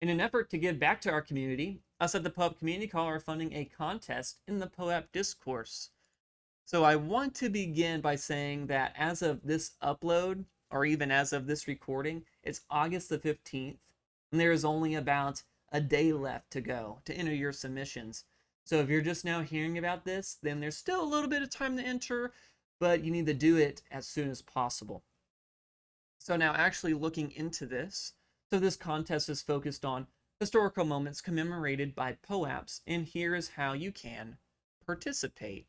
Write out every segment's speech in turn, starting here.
In an effort to give back to our community, us at the POAP Community Call are funding a contest in the POAP Discourse. So I want to begin by saying that as of this upload, or even as of this recording, it's August the 15th, and there is only about a day left to go to enter your submissions. So if you're just now hearing about this, then there's still a little bit of time to enter, but you need to do it as soon as possible. So now actually looking into this, so this contest is focused on historical moments commemorated by POAPs, and here is how you can participate.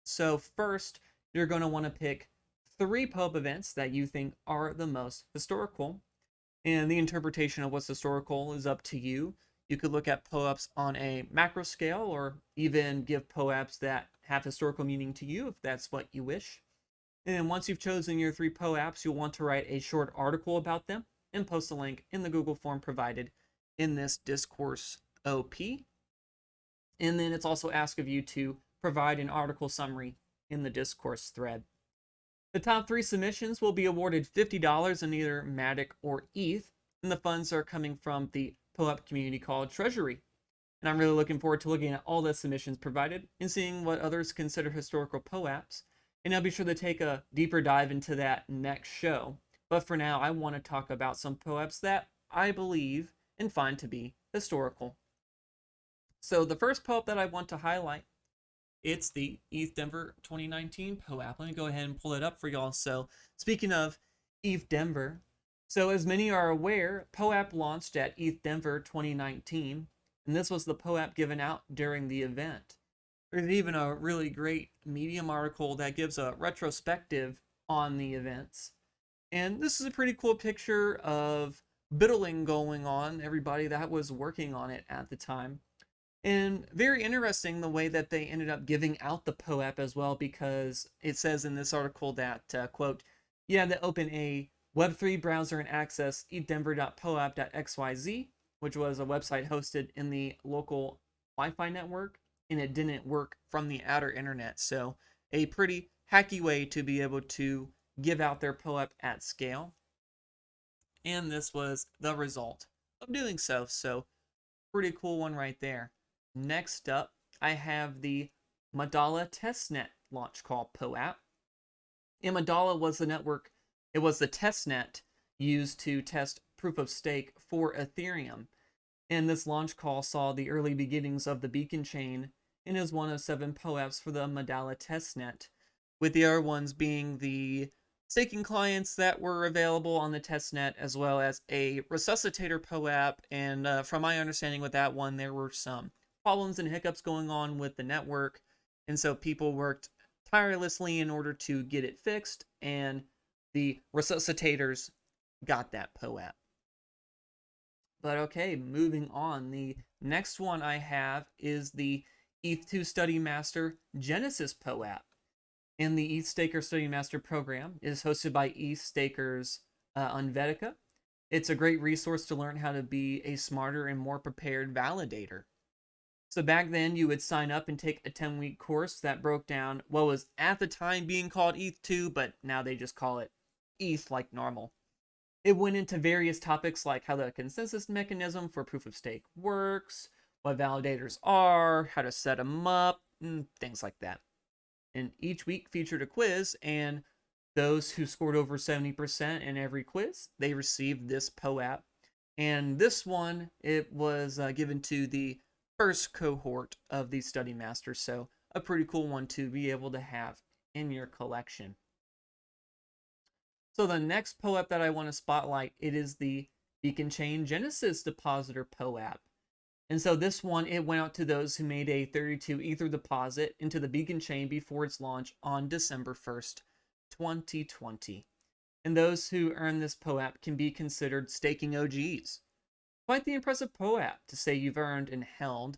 So first, you're going to want to pick 3 POAP events that you think are the most historical, and the interpretation of what's historical is up to you. You could look at POAPs on a macro scale, or even give POAPs that have historical meaning to you if that's what you wish. And then once you've chosen your 3 POAPs, you'll want to write a short article about them and post a link in the Google form provided in this discourse OP. And then it's also asked of you to provide an article summary in the discourse thread. The top 3 submissions will be awarded $50 in either MATIC or ETH, and the funds are coming from the POAP Community Call Treasury. And I'm really looking forward to looking at all the submissions provided and seeing what others consider historical POAPs. And I'll be sure to take a deeper dive into that next show. But for now, I want to talk about some POAPs that I believe and find to be historical. So the first POAP that I want to highlight, it's the ETH Denver 2019 POAP. Let me go ahead and pull it up for y'all. So speaking of ETH Denver, so as many are aware, POAP launched at ETH Denver 2019, and this was the POAP given out during the event. There's even a really great Medium article that gives a retrospective on the events. And this is a pretty cool picture of biddling going on, everybody that was working on it at the time. And very interesting the way that they ended up giving out the POAP as well, because it says in this article that, quote, you had to open a Web3 browser and access ethddenver.poap.xyz, which was a website hosted in the local Wi-Fi network, and it didn't work from the outer internet. So a pretty hacky way to be able to give out their POAP at scale. And this was the result of doing so. So pretty cool one right there. Next up, I have the Mandala testnet launch call POAP. And Mandala was the network, it was the testnet used to test proof of stake for Ethereum. And this launch call saw the early beginnings of the beacon chain and is one of 7 POAPs for the Mandala testnet, with the other ones being the staking clients that were available on the testnet, as well as a resuscitator POAP. And from my understanding with that one, there were some problems and hiccups going on with the network, and so people worked tirelessly in order to get it fixed, and the resuscitators got that POAP. But okay, moving on, the next one I have is the ETH2 Study Master Genesis POAP. And the ETH Staker Study Master program is hosted by ETH Stakers on Vedica. It's a great resource to learn how to be a smarter and more prepared validator. So back then, you would sign up and take a 10-week course that broke down what was at the time being called ETH2, but now they just call it ETH like normal. It went into various topics like how the consensus mechanism for proof of stake works, what validators are, how to set them up, and things like that. And each week featured a quiz, and those who scored over 70% in every quiz, they received this POAP. And this one, it was given to the first cohort of these study masters, so a pretty cool one to be able to have in your collection. So the next POAP that I want to spotlight, it is the Beacon Chain Genesis Depositor POAP. And so this one, it went out to those who made a 32 Ether deposit into the Beacon Chain before its launch on December 1st, 2020. And those who earn this POAP can be considered staking OGs. Quite the impressive POAP to say you've earned and held.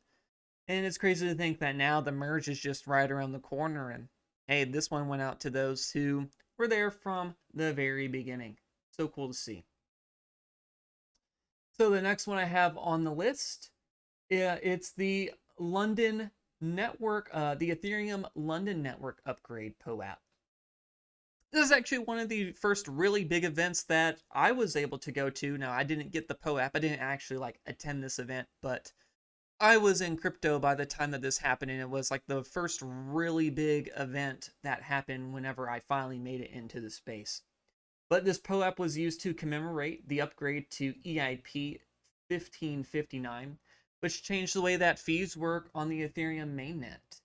And it's crazy to think that now the merge is just right around the corner, and hey, this one went out to those who were there from the very beginning. So cool to see. So the next one I have on the list, it's the London Network, the Ethereum London Network Upgrade POAP. This is actually one of the first really big events that I was able to go to. Now, I didn't get the POAP. I didn't actually like attend this event, but I was in crypto by the time that this happened, and it was like the first really big event that happened whenever I finally made it into the space. But this POAP was used to commemorate the upgrade to EIP 1559, which changed the way that fees work on the Ethereum mainnet.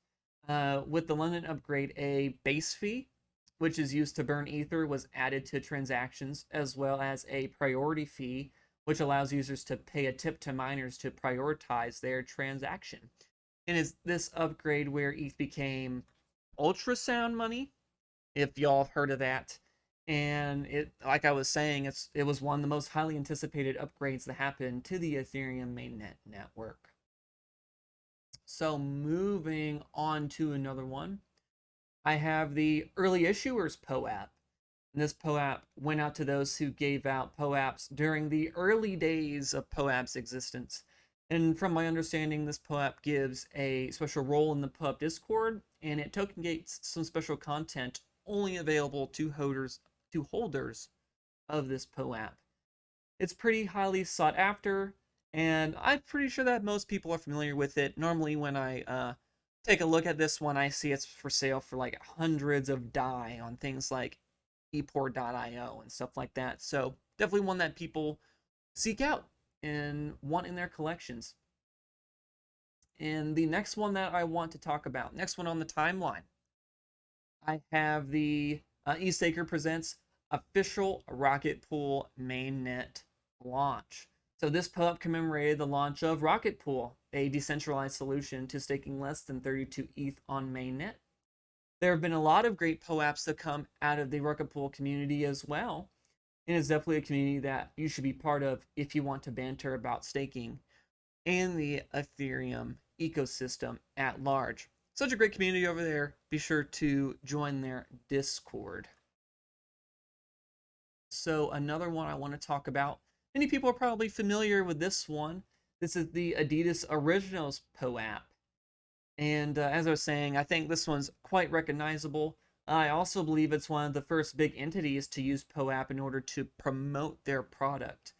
With the London upgrade, a base fee, which is used to burn Ether, was added to transactions, as well as a priority fee, which allows users to pay a tip to miners to prioritize their transaction. And it's this upgrade where ETH became ultrasound money, if y'all have heard of that. And it, like I was saying, it was one of the most highly anticipated upgrades that happened to the Ethereum mainnet network. So moving on to another one, I have the early issuers POAP. And this POAP went out to those who gave out POAPs during the early days of POAP's existence. And from my understanding, this POAP gives a special role in the POAP Discord, and it token gates some special content only available to holders of this POAP. It's pretty highly sought after, and I'm pretty sure that most people are familiar with it. Normally, when I take a look at this one, I see it's for sale for like hundreds of DAI on things like eport.io and stuff like that. So definitely one that people seek out and want in their collections. And the next one that I want to talk about, next one on the timeline, I have the eStaker presents official Rocket Pool mainnet launch. So this POAP commemorated the launch of Rocket Pool, a decentralized solution to staking less than 32 ETH on mainnet. There have been a lot of great POAPs that come out of the Rocket Pool community as well. And it's definitely a community that you should be part of if you want to banter about staking and the Ethereum ecosystem at large. Such a great community over there. Be sure to join their Discord. So another one I want to talk about. Many people are probably familiar with this one. This is the Adidas Originals POAP. And as I was saying, I think this one's quite recognizable. I also believe it's one of the first big entities to use POAP in order to promote their product.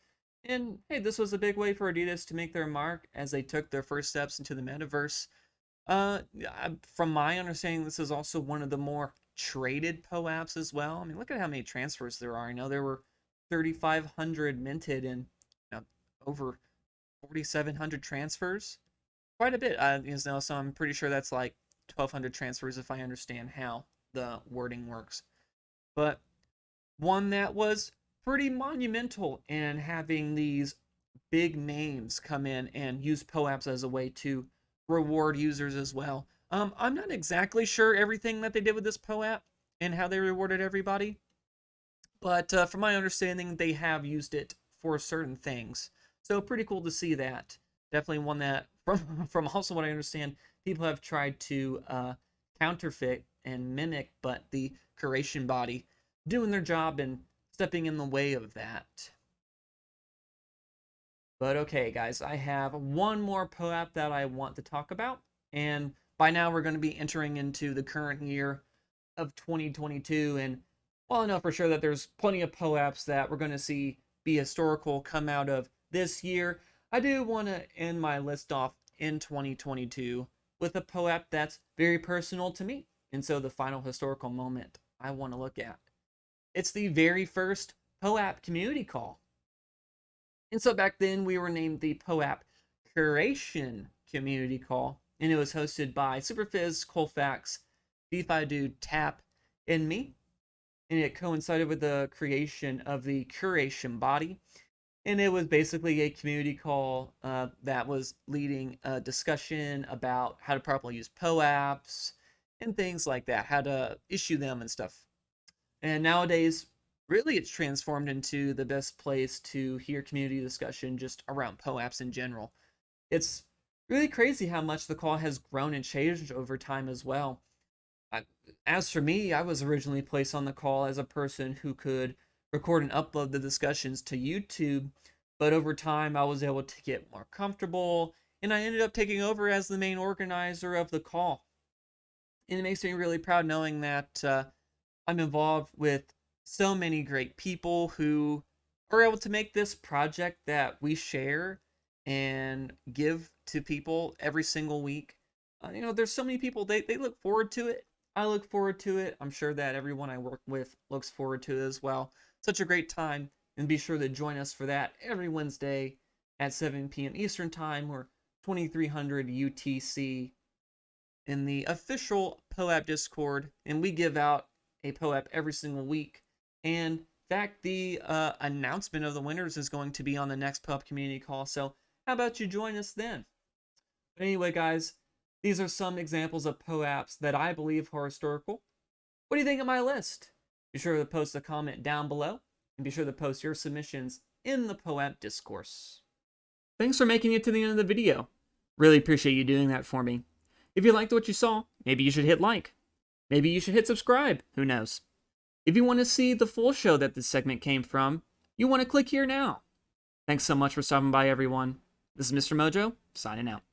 And hey, this was a big way for Adidas to make their mark as they took their first steps into the metaverse. From my understanding, this is also one of the more traded POAPs as well. I mean, look at how many transfers there are. I know there were 3,500 minted and over 4,700 transfers. Quite a bit. So I'm pretty sure that's like 1,200 transfers if I understand how the wording works. But one that was pretty monumental in having these big names come in and use POAPs as a way to reward users as well. I'm not exactly sure everything that they did with this POAP and how they rewarded everybody, but from my understanding, they have used it for certain things. So pretty cool to see that. Definitely one that, from also what I understand, people have tried to counterfeit and mimic, but the curation body doing their job and stepping in the way of that. But okay, guys, I have one more POAP that I want to talk about. And by now, we're going to be entering into the current year of 2022. And while I know for sure that there's plenty of POAPs that we're going to see be historical come out of this year, I do want to end my list off in 2022 with a POAP that's very personal to me. And so the final historical moment I want to look at. It's the very first POAP community call. And so back then we were named the POAP Curation Community Call, and it was hosted by Superfizz, Colfax, DeFi Dude, Tap, and me. And it coincided with the creation of the curation body. And it was basically a community call that was leading a discussion about how to properly use POAPs and things like that, how to issue them and stuff. And nowadays, really, it's transformed into the best place to hear community discussion just around POAPs in general. It's really crazy how much the call has grown and changed over time as well. As for me, I was originally placed on the call as a person who could record and upload the discussions to YouTube, but over time I was able to get more comfortable, and I ended up taking over as the main organizer of the call. And it makes me really proud knowing that I'm involved with so many great people who are able to make this project that we share and give to people every single week. There's so many people, they look forward to it. I look forward to it. I'm sure that everyone I work with looks forward to it as well. Such a great time. And be sure to join us for that every Wednesday at 7 p.m. Eastern Time or 2300 UTC in the official POAP Discord. And we give out a POAP every single week. And in fact, the announcement of the winners is going to be on the next POAP community call. So how about you join us then? But anyway, guys, these are some examples of POAPs that I believe are historical. What do you think of my list? Be sure to post a comment down below, and be sure to post your submissions in the POAP Discourse. Thanks for making it to the end of the video. Really appreciate you doing that for me. If you liked what you saw, maybe you should hit like. Maybe you should hit subscribe, who knows. If you want to see the full show that this segment came from, you want to click here now. Thanks so much for stopping by, everyone. This is Mr. Mojo, signing out.